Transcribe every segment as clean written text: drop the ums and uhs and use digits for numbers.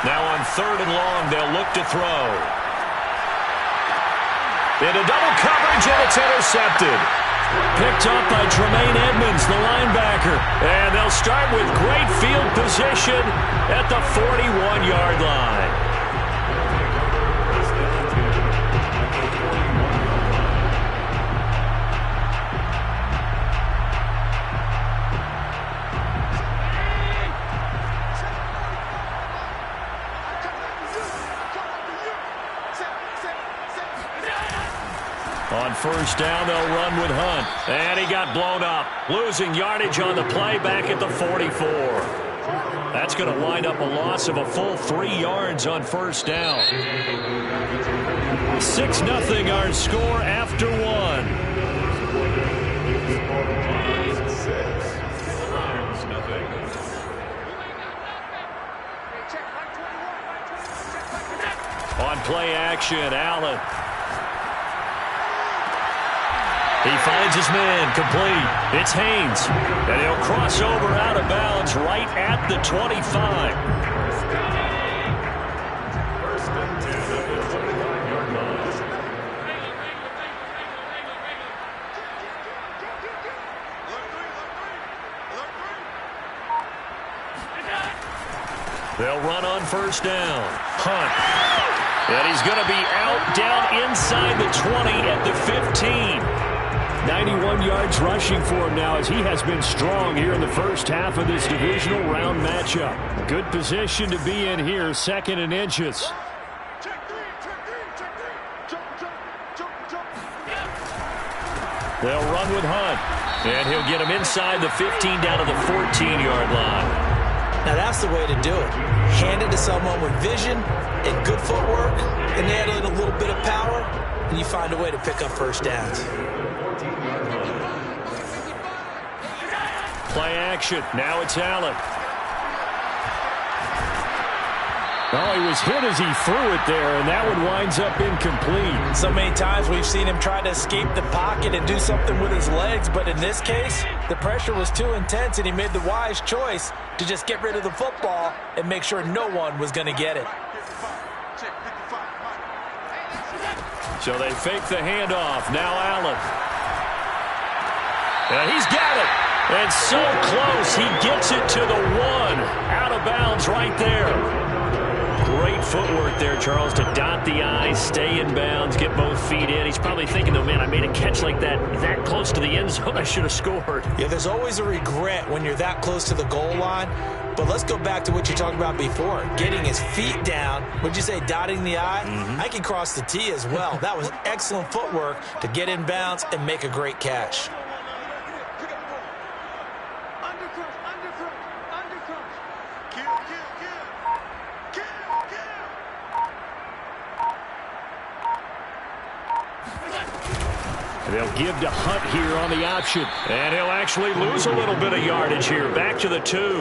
Now on 3rd and long, they'll look to throw. Into double coverage, and it's intercepted. Picked up by Tremaine Edmonds, the linebacker. And they'll start with great field position at the 41-yard line. On 1st down, they'll run with Hunt. And he got blown up. Losing yardage on the play back at the 44. That's going to wind up a loss of a full 3 yards on 1st down. 6-0 our score after 1. On play action, Allen. He finds his man, complete. It's Haynes, and he'll cross over out of bounds right at the 25. They'll run on 1st down. Hunt. And he's going to be out down inside the 20 at the 15. 91 yards rushing for him now as he has been strong here in the first half of this divisional round matchup. Good position to be in here, 2nd and inches. They'll run with Hunt, and he'll get him inside the 15 down to the 14-yard line. Now that's the way to do it. Hand it to someone with vision and good footwork, and add in a little bit of power, and you find a way to pick up 1st downs. Play action. Now it's Allen. Oh, he was hit as he threw it there, and that one winds up incomplete. So many times we've seen him try to escape the pocket and do something with his legs, but in this case, the pressure was too intense, and he made the wise choice to just get rid of the football and make sure no one was going to get it. So they fake the handoff. Now Allen. And he's got it. And so close. He gets it to the 1. Out of bounds right there. Great footwork there, Charles, to dot the I, stay in bounds, get both feet in. He's probably thinking, though, man, I made a catch like that close to the end zone. I should have scored. Yeah, there's always a regret when you're that close to the goal line. But let's go back to what you talked about before. Getting his feet down. Would you say dotting the I? I can cross the T as well. That was excellent footwork to get in bounds and make a great catch. They'll give to Hunt here on the option. And he'll actually lose a little bit of yardage here. Back to the 2.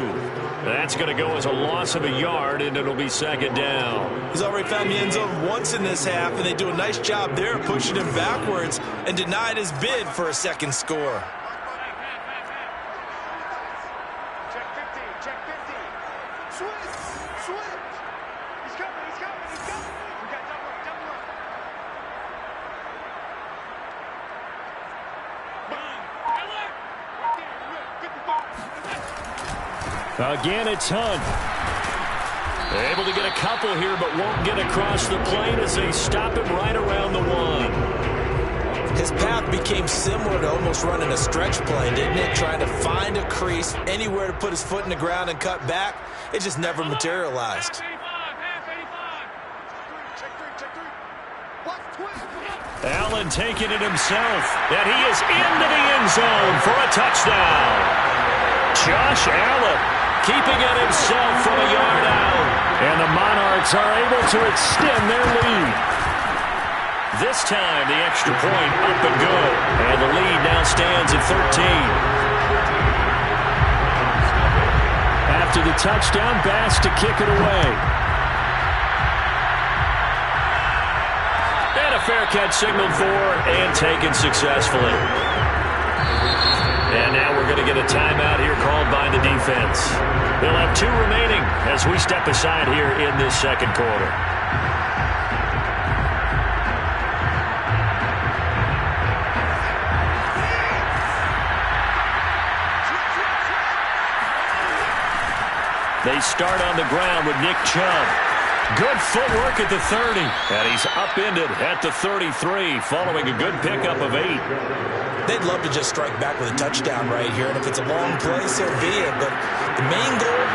That's going to go as a loss of a yard, and it'll be 2nd down. He's already found the end zone once in this half, and they do a nice job there pushing him backwards and denied his bid for a 2nd score. Again, it's Hunt. Able to get a couple here, but won't get across the plane as they stop him right around the 1. His path became similar to almost running a stretch play, didn't it? Trying to find a crease, anywhere to put his foot in the ground and cut back. It just never materialized. Allen taking it himself, and he is into the end zone for a touchdown. Josh Allen keeping it himself from a yard out. And the Monarchs are able to extend their lead. This time, the extra point up and good. And the lead now stands at 13. After the touchdown, Bass to kick it away. And a fair catch signaled for and taken successfully. And now we're going to get a timeout here called by the defense. They'll have 2 remaining as we step aside here in this second quarter. They start on the ground with Nick Chubb. Good footwork at the 30. And he's upended at the 33 following a good pickup of 8. They'd love to just strike back with a touchdown right here, and if it's a long play, so be it. But the main goal,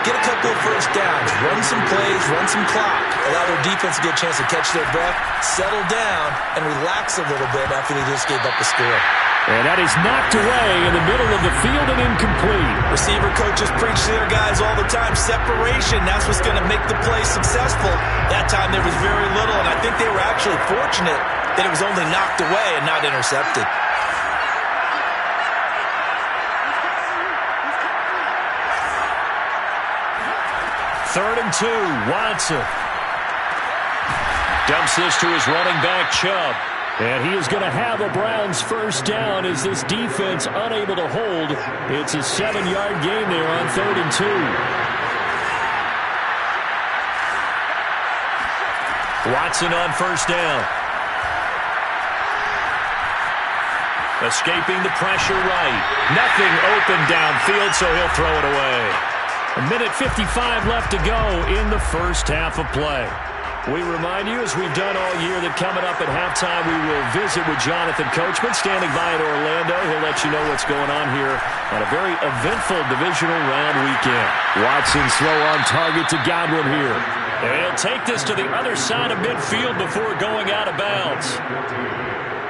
get a couple of first downs, run some plays, run some clock, allow their defense to get a chance to catch their breath, settle down, and relax a little bit after they just gave up the score. And that is knocked away in the middle of the field and incomplete. Receiver coaches preach to their guys all the time, separation, that's what's going to make the play successful. That time there was very little, and I think they were actually fortunate that it was only knocked away and not intercepted. Third and 2, Watson. Dumps this to his running back, Chubb. And he is going to have a Browns first down as this defense unable to hold. It's a 7-yard gain there on 3rd and 2. Watson on first down. Escaping the pressure right. Nothing open downfield, so he'll throw it away. 1:55 left to go in the first half of play. We remind you, as we've done all year, that coming up at halftime, we will visit with Jonathan Coachman, standing by in Orlando. He'll let you know what's going on here on a very eventful divisional round weekend. Watson slow on target to Godwin here. And he'll take this to the other side of midfield before going out of bounds.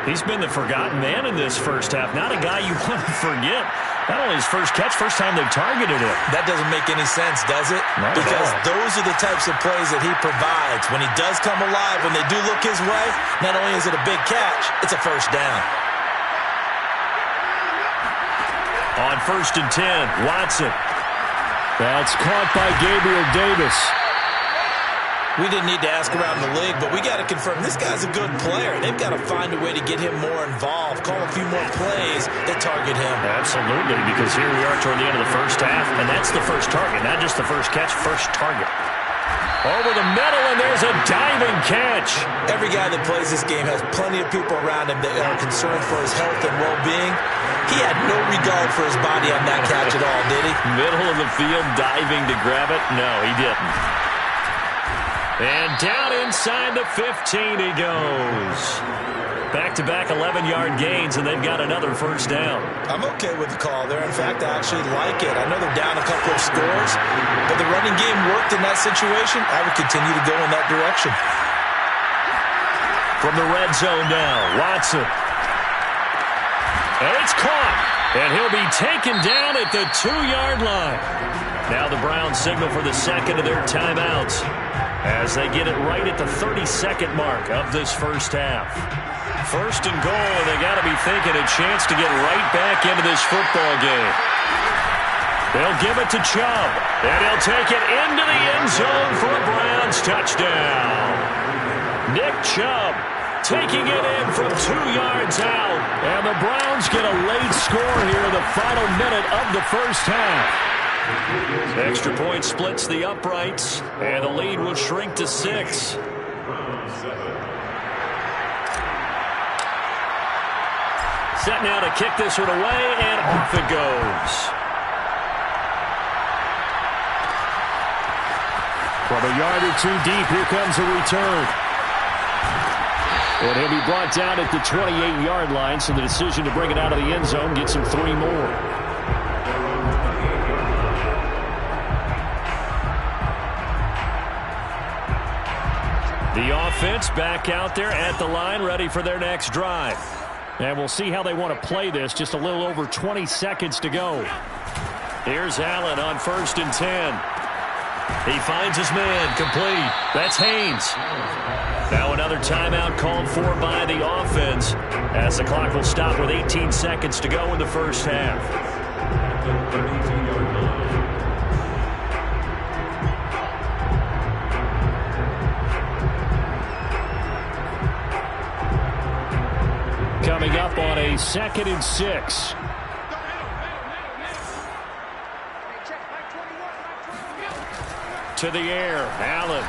He's been the forgotten man in this first half. Not a guy you want to forget. Not only his first catch, first time they've targeted him. That doesn't make any sense, does it? Because those are the types of plays that he provides. When he does come alive, when they do look his way, not only is it a big catch, it's a first down. On 1st and 10, Watson. That's caught by Gabriel Davis. We didn't need to ask around the league, but we got to confirm this guy's a good player. They've got to find a way to get him more involved, call a few more plays that target him. Absolutely, because here we are toward the end of the first half, and that's the first target, not just the first catch, first target. Over the middle, and there's a diving catch. Every guy that plays this game has plenty of people around him that are concerned for his health and well-being. He had no regard for his body on that catch at all, did he? Middle of the field, diving to grab it? No, he didn't. And down inside the 15 he goes. Back-to-back 11-yard gains, and they've got another first down. I'm okay with the call there. In fact, I actually like it. I know they're down a couple of scores, but the running game worked in that situation. I would continue to go in that direction. From the red zone now, Watson. And it's caught, and he'll be taken down at the 2-yard line. Now the Browns signal for the second of their timeouts as they get it right at the 32nd mark of this first half. First and goal, and they got to be thinking a chance to get right back into this football game. They'll give it to Chubb, and he'll take it into the end zone for a Browns touchdown. Nick Chubb taking it in from 2 yards out, and the Browns get a late score here in the final minute of the first half. Extra point splits the uprights, and the lead will shrink to 6. Set now to kick this one away, and off it goes. From a yard or two deep, here comes a return. And he'll be brought down at the 28-yard line, so the decision to bring it out of the end zone gets him 3 more. The offense back out there at the line, ready for their next drive. And we'll see how they want to play this. Just a little over 20 seconds to go. Here's Allen on 1st and 10. He finds his man, complete. That's Haynes. Now another timeout called for by the offense as the clock will stop with 18 seconds to go in the first half. Coming up on a 2nd and 6. to the air. Allen.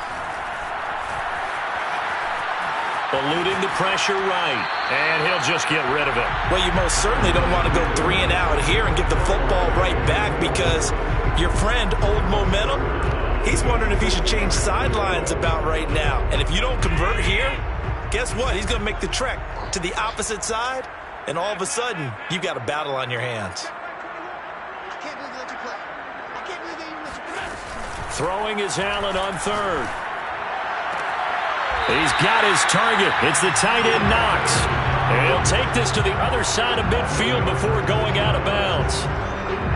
Eluding the pressure right. And he'll just get rid of it. Well, you most certainly don't want to go 3 and out here and get the football right back because your friend, Old Momentum, he's wondering if he should change sidelines about right now. And if you don't convert here, guess what? He's going to make the trek to the opposite side, and all of a sudden, you've got a battle on your hands. Throwing is Allen on third. He's got his target. It's the tight end Knox. And he'll take this to the other side of midfield before going out of bounds.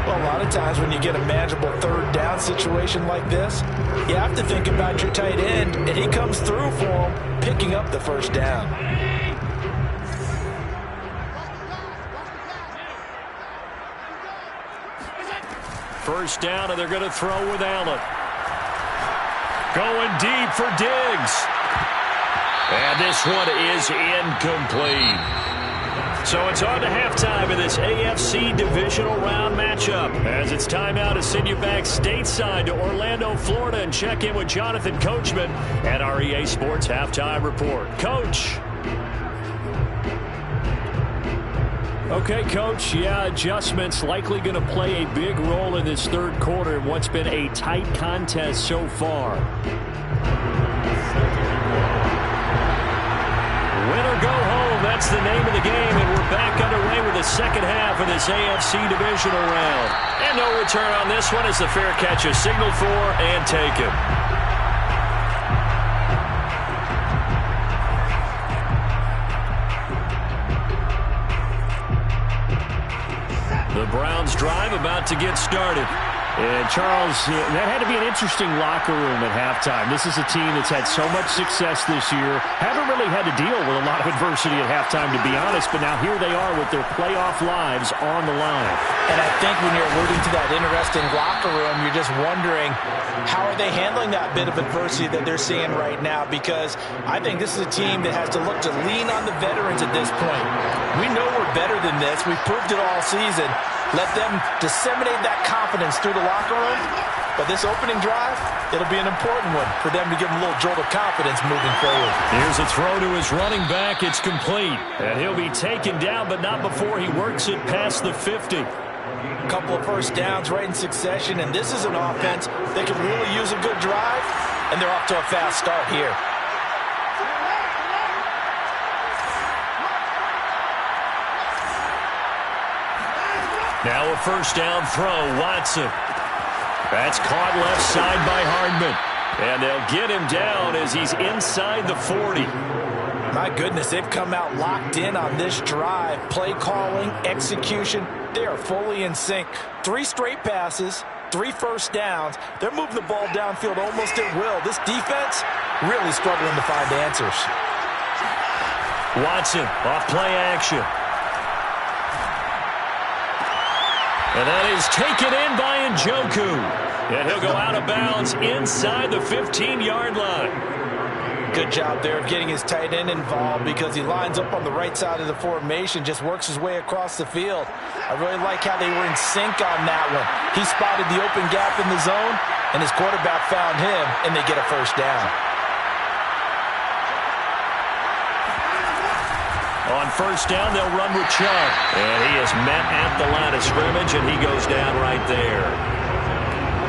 Well, a lot of times when you get a manageable third down situation like this, you have to think about your tight end, and he comes through for him, picking up the first down. First down, and they're going to throw with Allen. Going deep for Diggs. And this one is incomplete. So it's on to halftime in this AFC divisional round matchup. As it's time now to send you back stateside to Orlando, Florida, and check in with Jonathan Coachman at our EA Sports Halftime Report. Coach. Okay, Coach, adjustments likely going to play a big role in this third quarter in what's been a tight contest so far. Win or go home, that's the name of the game, and we're back underway with the second half of this AFC divisional round. And no return on this one as the fair catch is signaled for and taken. The Browns drive about to get started. And, Charles, that had to be an interesting locker room at halftime. This is a team that's had so much success this year. Haven't really had to deal with a lot of adversity at halftime, to be honest. But now here they are with their playoff lives on the line. And I think when you're alluding to that interesting locker room, you're just wondering, how are they handling that bit of adversity that they're seeing right now? Because I think this is a team that has to look to lean on the veterans at this point. We know we're better than this. We've proved it all season. Let them disseminate that confidence through the locker room. But this opening drive, it'll be an important one for them to give them a little jolt of confidence moving forward. Here's a throw to his running back. It's complete. And he'll be taken down, but not before he works it past the 50. A couple of first downs right in succession, and this is an offense that can really use a good drive, and they're off to a fast start here. Now a first down throw, Watson. That's caught left side by Hardman. And they'll get him down as he's inside the 40. My goodness, they've come out locked in on this drive. Play calling, execution, they are fully in sync. 3 straight passes, 3 first downs. They're moving the ball downfield almost at will. This defense really struggling to find answers. Watson off play action. And that is taken in by Njoku. And he'll go out of bounds inside the 15-yard line. Good job there of getting his tight end involved because he lines up on the right side of the formation, just works his way across the field. I really like how they were in sync on that one. He spotted the open gap in the zone, and his quarterback found him, and they get a first down. On first down, they'll run with Chubb. And he is met at the line of scrimmage, and he goes down right there.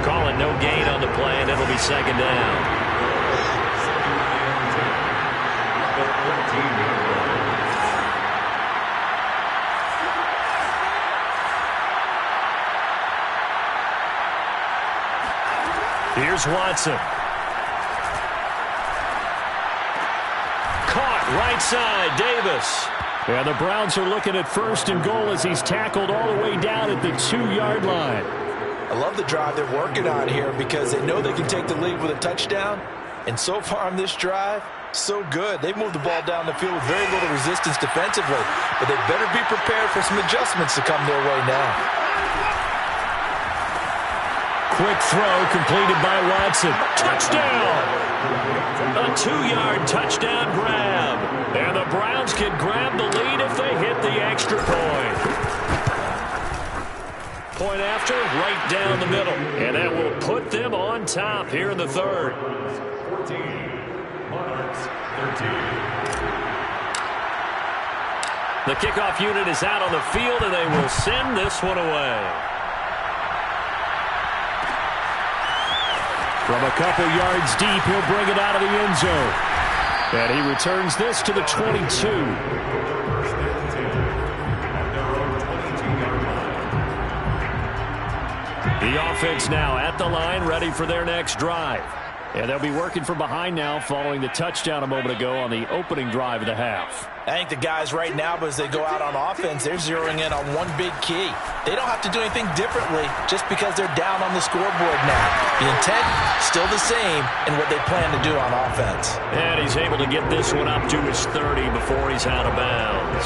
Calling no gain on the play, and it'll be second down. Here's Watson. Caught right side, Davis. And the Browns are looking at first and goal as he's tackled all the way down at the 2-yard line. I love the drive they're working on here because they know they can take the lead with a touchdown. And so far on this drive, so good. They've moved the ball down the field with very little resistance defensively. But they better be prepared for some adjustments to come their way now. Quick throw completed by Watson. Touchdown! A 2-yard touchdown grab. And the Browns can grab the lead if they hit the extra point. point after, right down the middle. And that will put them on top here in the third. 14, Monarchs, 13. The kickoff unit is out on the field, and they will send this one away. From a couple yards deep, he'll bring it out of the end zone. And he returns this to the 22. The offense now at the line, ready for their next drive. And they'll be working from behind now following the touchdown a moment ago on the opening drive of the half. I think the guys right now, as they go out on offense, they're zeroing in on one big key. They don't have to do anything differently just because they're down on the scoreboard now. The intent, still the same in what they plan to do on offense. And he's able to get this one up to his 30 before he's out of bounds.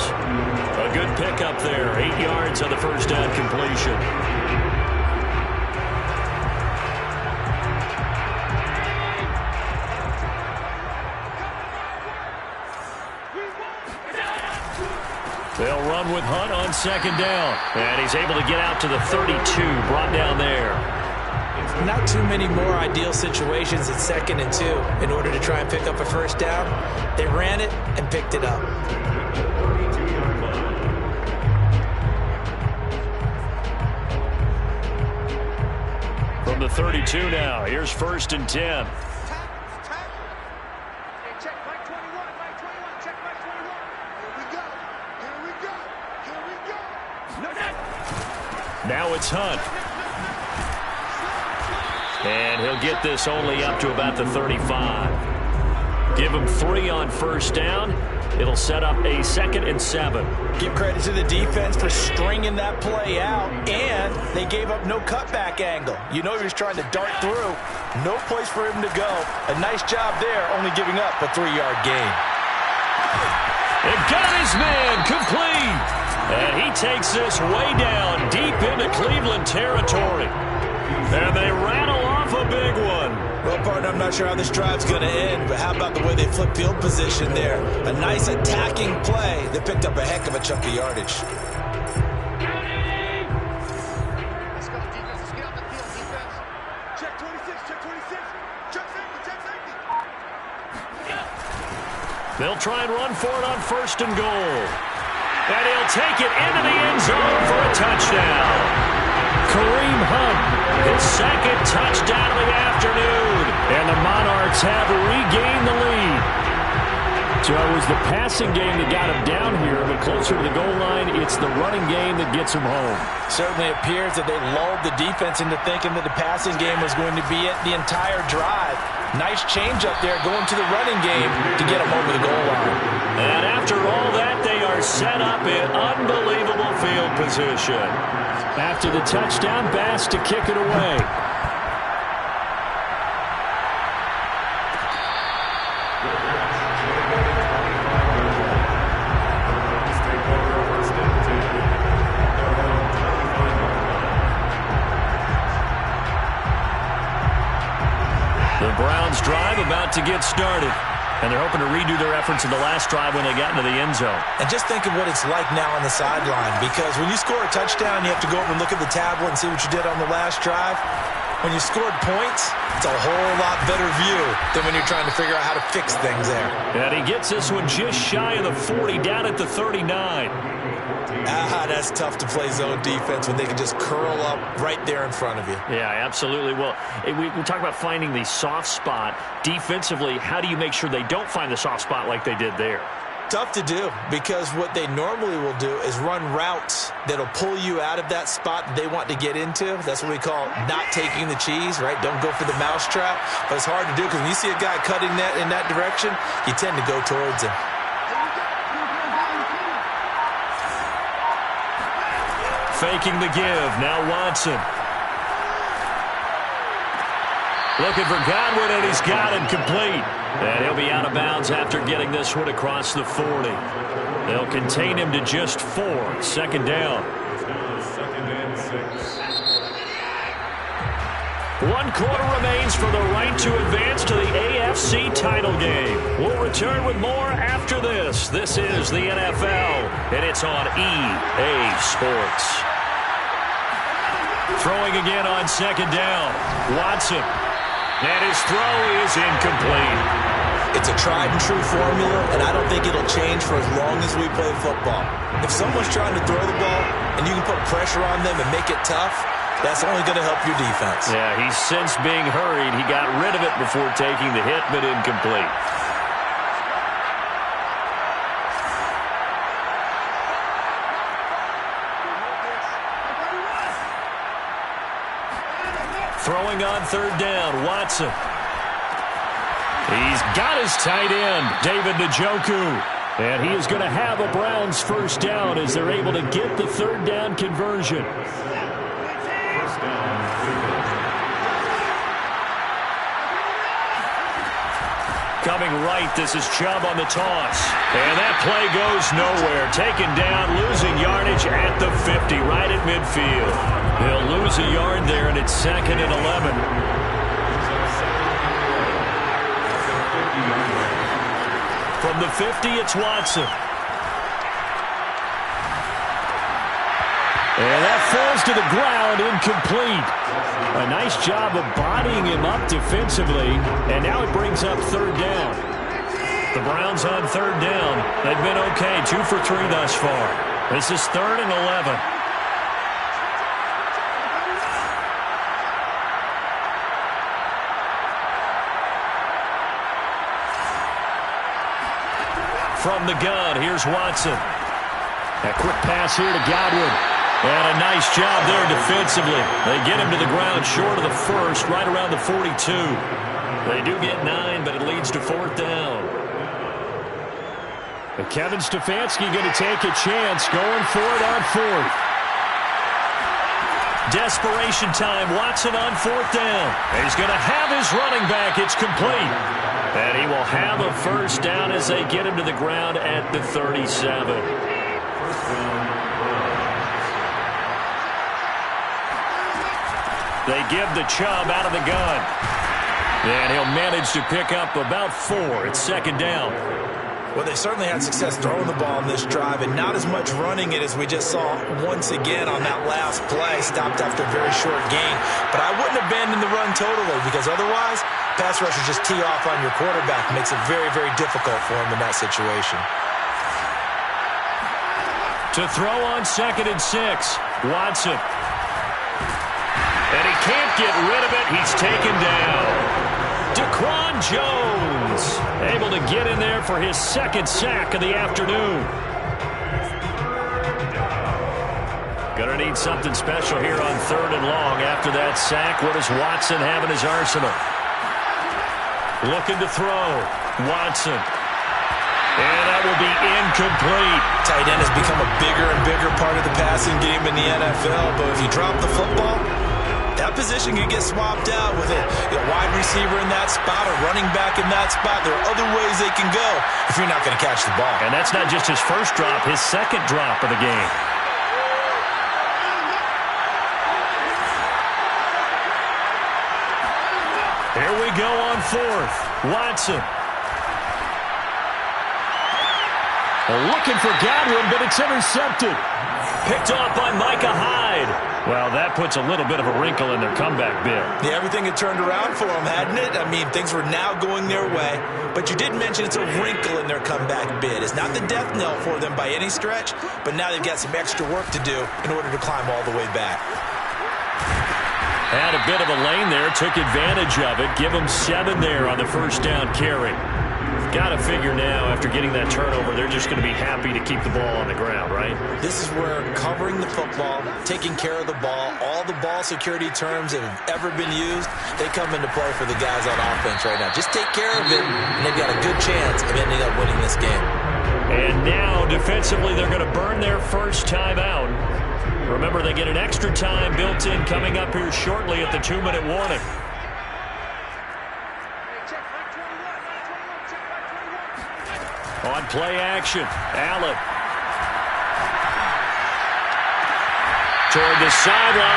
A good pickup there, 8 yards on the first down completion. They'll run with Hunt on second down. And he's able to get out to the 32, brought down there. Not too many more ideal situations at 2nd and 2 in order to try and pick up a first down. They ran it and picked it up. From the 32 now, here's 1st and 10. Now it's Hunt. And he'll get this only up to about the 35. Give him 3 on first down. It'll set up a 2nd and 7. Give credit to the defense for stringing that play out, and they gave up no cutback angle. You know he was trying to dart through. No place for him to go. A nice job there, only giving up a 3-yard gain. It got his man complete. And he takes this way down deep into Cleveland territory. And they rattle off a big one. Well, partner, I'm not sure how this drive's going to end, but how about the way they flip field position there? A nice attacking play that picked up a heck of a chunk of yardage. Let's go, defense. Let's get on the field, defense. Check 26, check 26. Check safety, check safety. They'll try and run for it on 1st and goal. And he'll take it into the end zone for a touchdown. Kareem Hunt, his 2nd touchdown of the afternoon. And the Monarchs have regained the lead. So it was the passing game that got him down here, but closer to the goal line, it's the running game that gets him home. Certainly appears that they lulled the defense into thinking that the passing game was going to be it the entire drive. Nice change up there going to the running game to get him over the goal line. And after all that, they are set up in unbelievable field position. After the touchdown, Bass to kick it away. The Browns drive about to get started. And they're hoping to redo their efforts in the last drive when they got into the end zone. And just think of what it's like now on the sideline, because when you score a touchdown, you have to go over and look at the tablet and see what you did on the last drive. When you scored points, it's a whole lot better view than when you're trying to figure out how to fix things there. And he gets this one just shy of the 40, down at the 39. That's tough to play zone defense when they can just curl up right there in front of you. Yeah, absolutely. Well, we talk about finding the soft spot. Defensively, how do you make sure they don't find the soft spot like they did there? Tough to do, because what they normally will do is run routes that'll pull you out of that spot that they want to get into. That's what we call not taking the cheese, right? Don't go for the mousetrap. But it's hard to do because when you see a guy cutting that in that direction, you tend to go towards him. Faking the give. Now Watson. Looking for Godwin, and he's got it complete. And he'll be out of bounds after getting this one across the 40. They'll contain him to just 4. 2nd down. 1 quarter remains for the right to advance to the AFC title game. We'll return with more after this. This is the NFL, and it's on EA Sports. Throwing again on second down. Watson. And his throw is incomplete. It's a tried-and-true formula, and I don't think it'll change for as long as we play football. If someone's trying to throw the ball and you can put pressure on them and make it tough, that's only going to help your defense. Yeah, he's since being hurried. He got rid of it before taking the hit, but incomplete. Throwing on third down, Watson. He's got his tight end, David Njoku. And he is going to have a Browns first down as they're able to get the third down conversion. Coming right, this is Chubb on the toss. And that play goes nowhere. Taken down, losing yardage at the 50, right at midfield. They'll lose a yard there, and it's 2nd and 11. From the 50, it's Watson. And that falls to the ground, incomplete. A nice job of bodying him up defensively, and now it brings up third down. The Browns on third down. They've been okay, 2 for 3 thus far. This is 3rd and 11. From the gun, here's Watson. A quick pass here to Godwin. And a nice job there defensively. They get him to the ground short of the first, right around the 42. They do get 9, but it leads to 4th down. And Kevin Stefanski going to take a chance, going for it on 4th. Desperation time, Watson on 4th down. And he's going to have his running back. It's complete. And he will have a first down as they get him to the ground at the 37. They give the Chubb out of the gun. And he'll manage to pick up about 4. It's 2nd down. Well, they certainly had success throwing the ball in this drive, and not as much running it as we just saw once again on that last play, stopped after a very short gain. But I wouldn't abandon the run totally, because otherwise, pass rushers just tee off on your quarterback. Makes it very, very difficult for him in that situation. To throw on 2nd and 6, Watson. And he can't get rid of it. He's taken down. Daquan Jones able to get in there for his 2nd sack of the afternoon. Going to need something special here on 3rd and long. After that sack, what does Watson have in his arsenal? Looking to throw. Watson. And that will be incomplete. Tight end has become a bigger and bigger part of the passing game in the NFL, but if you drop the football, that position can get swapped out with a wide receiver in that spot, a running back in that spot. There are other ways they can go if you're not going to catch the ball. And that's not just his first drop, his 2nd drop of the game. Here we go on 4th. Watson. Looking for Godwin, but it's intercepted. Picked off by Micah Hyde. Well, that puts a little bit of a wrinkle in their comeback bid. Yeah, everything had turned around for them, hadn't it? I mean, things were now going their way. But you did mention it's a wrinkle in their comeback bid. It's not the death knell for them by any stretch, but now they've got some extra work to do in order to climb all the way back. Had a bit of a lane there, took advantage of it. Give them 7 there on the first down carry. Got to figure now, after getting that turnover, they're just going to be happy to keep the ball on the ground, right? This is where covering the football, taking care of the ball, all the ball security terms that have ever been used, they come into play for the guys on offense right now. Just take care of it, and they've got a good chance of ending up winning this game. And now, defensively, they're going to burn their first time out. Remember, they get an extra time built in coming up here shortly at the 2-minute warning. On play action, Allen. Toward the sideline.